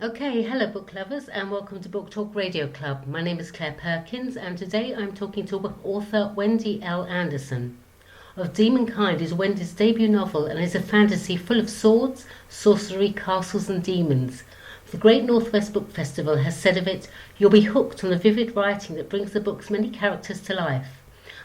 Okay, hello book lovers and welcome to Book Talk Radio Club. My name is Claire Perkins and today I'm talking to author Wendy L Anderson. Of Demonkind is Wendy's debut novel and is a fantasy full of swords, sorcery, castles and demons. The Great Northwest Book Festival has said of it, "You'll be hooked on the vivid writing that brings the book's many characters to life."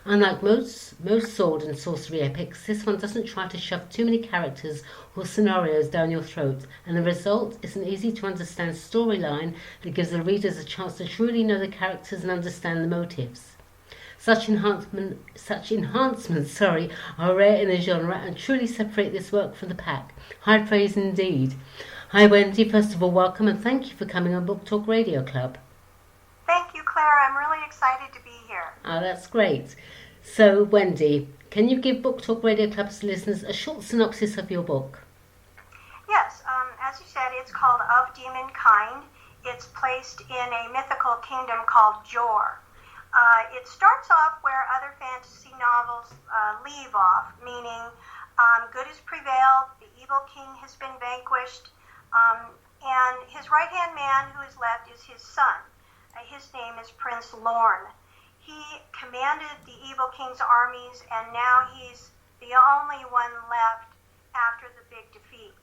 Unlike most sword and sorcery epics, this one doesn't try to shove too many characters or scenarios down your throat, and the result is an easy-to-understand storyline that gives the readers a chance to truly know the characters and understand the motives. Such enhancements, are rare in the genre and truly separate this work from the pack. High praise indeed. Hi Wendy, first of all, welcome and thank you for coming on Book Talk Radio Club. Thank you, Claire. I'm really excited to be here. Oh, that's great. So, Wendy, can you give Book Talk Radio Club's listeners a short synopsis of your book? Yes, as you said, it's called Of Demonkind. It's placed in a mythical kingdom called Jor. It starts off where other fantasy novels leave off, meaning good has prevailed, the evil king has been vanquished, and his right-hand man who is left is his son. His name is Prince Lorne. He commanded the evil king's armies, and now he's the only one left after the big defeat.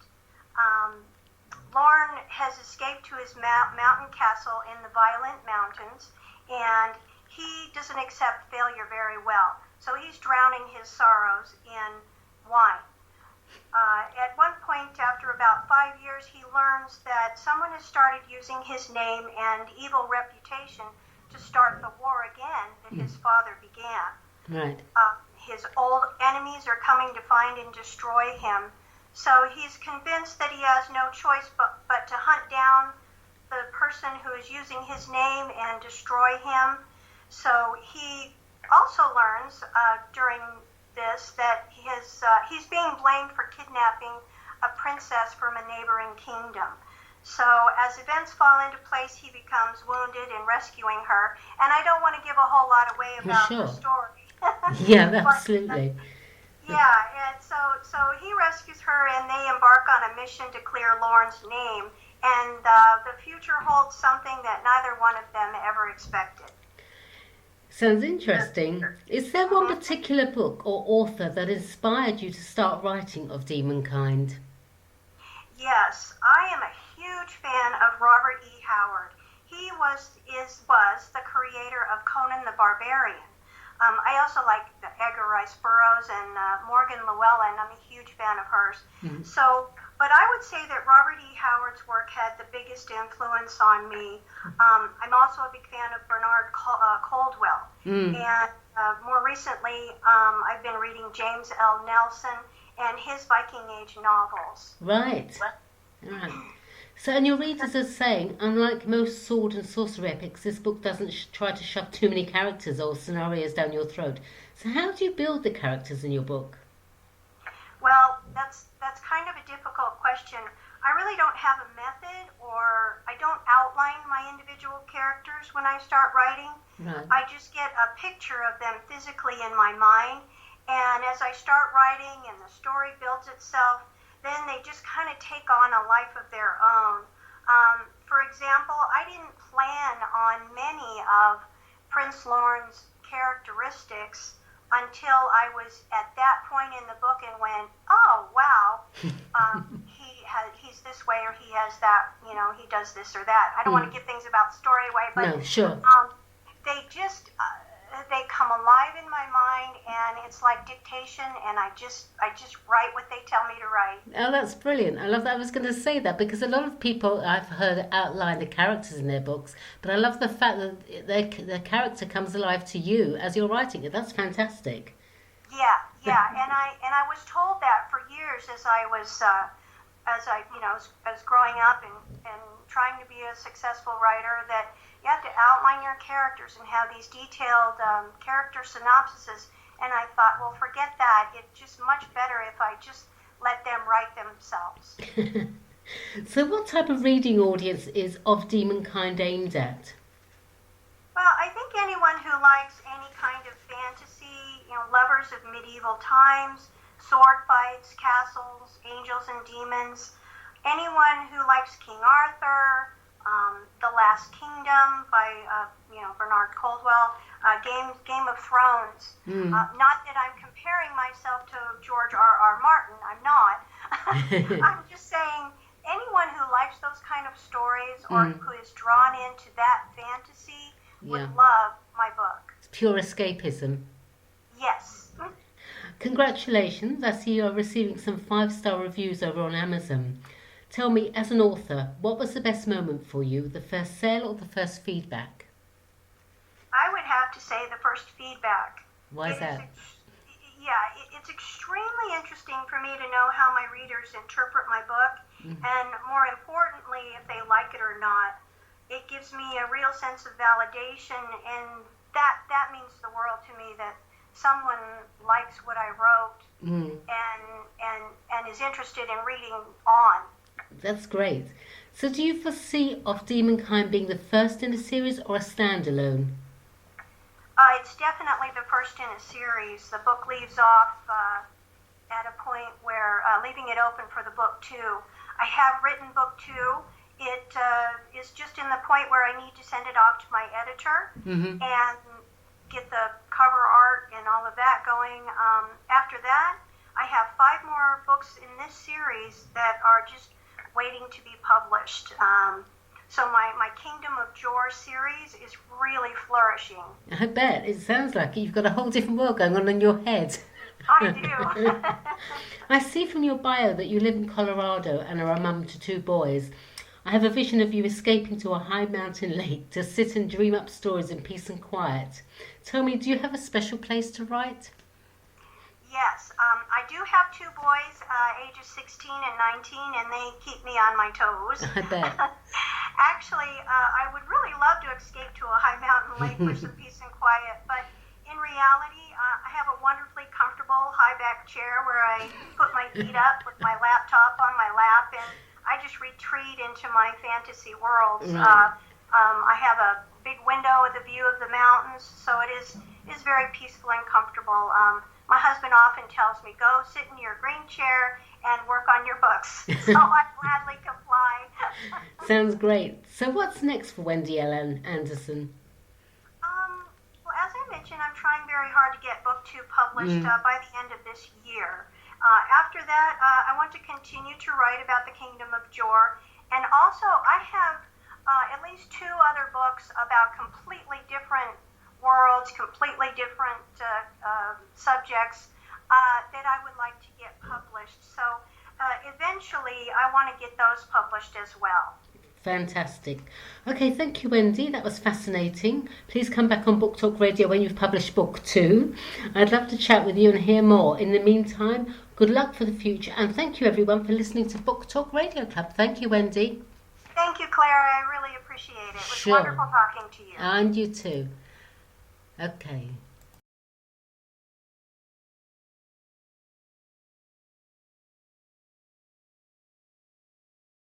Lorne has escaped to his mountain castle in the Violent Mountains, and he doesn't accept failure very well. So he's drowning his sorrows in wine. At one point, after about 5 years, he learns that someone has started using his name and evil reputation to start the war again that his father began. Right. His old enemies are coming to find and destroy him. So he's convinced that he has no choice but to hunt down the person who is using his name and destroy him. So he also learns during this that he's being blamed for kidnapping a princess from a neighboring kingdom. So as events fall into place, he becomes wounded in rescuing her. And I don't want to give a whole lot away about the story. Yeah, absolutely. And so he rescues her, and they embark on a mission to clear Lorne's name. And the future holds something that neither one of them ever expected. Sounds interesting. Is there one particular book or author that inspired you to start writing Of Demonkind? Yes, I am a huge fan of Robert E. Howard. He was the creator of Conan the Barbarian. I also like Edgar Rice Burroughs and Morgan Llewellyn. I'm a huge fan of hers. Mm-hmm. But I would say that Robert E. Howard's work had the biggest influence on me. I'm also a big fan of Bernard Coldwell. And more recently, I've been reading James L. Nelson and his Viking Age novels. Right. So, and your readers are saying, unlike most sword and sorcery epics, this book doesn't try to shove too many characters or scenarios down your throat. So how do you build the characters in your book? Well, that's kind of a difficult question. I really don't have a method, or I don't outline my individual characters when I start writing. Right. I just get a picture of them physically in my mind, and as I start writing and the story builds itself, then they just kind of take on a life of their own. For example, I didn't plan on many of Prince Lorne's characteristics until I was at that point in the book and went, oh, wow, he's this way, or he has that, he does this or that. I don't want to give things about the story away, but no, sure. They come alive in my mind, and it's like dictation, and I just write what they tell me to write. Oh, that's brilliant. I love that. I was going to say that because a lot of people I've heard outline the characters in their books, but I love the fact that the character comes alive to you as you're writing it. That's fantastic. Yeah, and I was told that for years as I was growing up and trying to be a successful writer, that you have to outline your characters and have these detailed character synopsises. And I thought, well, forget that. It's just much better if I just let them write themselves. So what type of reading audience is Of Demonkind aimed at? Well, I think anyone who likes any kind of fantasy, lovers of medieval times, sword fights, castles, angels and demons, anyone who likes King Arthur, The Last Kingdom by Bernard Caldwell, Game of Thrones. Not that I'm comparing myself to George R.R. Martin. I'm not. I'm just saying anyone who likes those kind of stories or who is drawn into that fantasy would love my book. It's pure escapism. Yes. Congratulations. I see you're receiving some 5-star reviews over on Amazon. Tell me, as an author, what was the best moment for you, the first sale or the first feedback? I would have to say the first feedback. Why is that? It's extremely interesting for me to know how my readers interpret my book, and more importantly, if they like it or not. It gives me a real sense of validation, and that means the world to me, that someone likes what I wrote and is interested in reading on. That's great. So do you foresee Of Demonkind being the first in a series or a standalone? It's definitely the first in a series. The book leaves off at a point where, leaving it open for the book 2. I have written book 2. It is just in the point where I need to send it off to my editor and get the cover art and all of that going. After that, I have 5 more books in this series that are just waiting to be published. So my Kingdom of Jor series is really flourishing. I bet. It sounds like you've got a whole different world going on in your head. I do. I see from your bio that you live in Colorado and are a mum to 2 boys. I have a vision of you escaping to a high mountain lake to sit and dream up stories in peace and quiet. Tell me, do you have a special place to write? Yes, I do have 2 boys, ages 16 and 19, and they keep me on my toes. I bet. Actually, I would really love to escape to a high mountain lake for some peace and quiet, but in reality, I have a wonderfully comfortable high-back chair where I put my feet up with my laptop on my lap, and I just retreat into my fantasy worlds. I have a big window with a view of the mountains, so it is very peaceful and comfortable. My husband often tells me, go sit in your green chair and work on your books. So I gladly comply. Sounds great. So what's next for Wendy L Anderson? Well, as I mentioned, I'm trying very hard to get book 2 published by the end of this year. After that, I want to continue to write about the Kingdom of Jor. And also, I have at least 2 other books about completely different worlds, completely different subjects that I would like to get published. So eventually I want to get those published as well. Fantastic. Okay, thank you, Wendy. That was fascinating. Please come back on Book Talk Radio when you've published book 2. I'd love to chat with you and hear more. In the meantime, good luck for the future, and thank you everyone for listening to Book Talk Radio Club. Thank you, Wendy. Thank you, Claire. I really appreciate it. It was wonderful talking to you. And you too. Okay.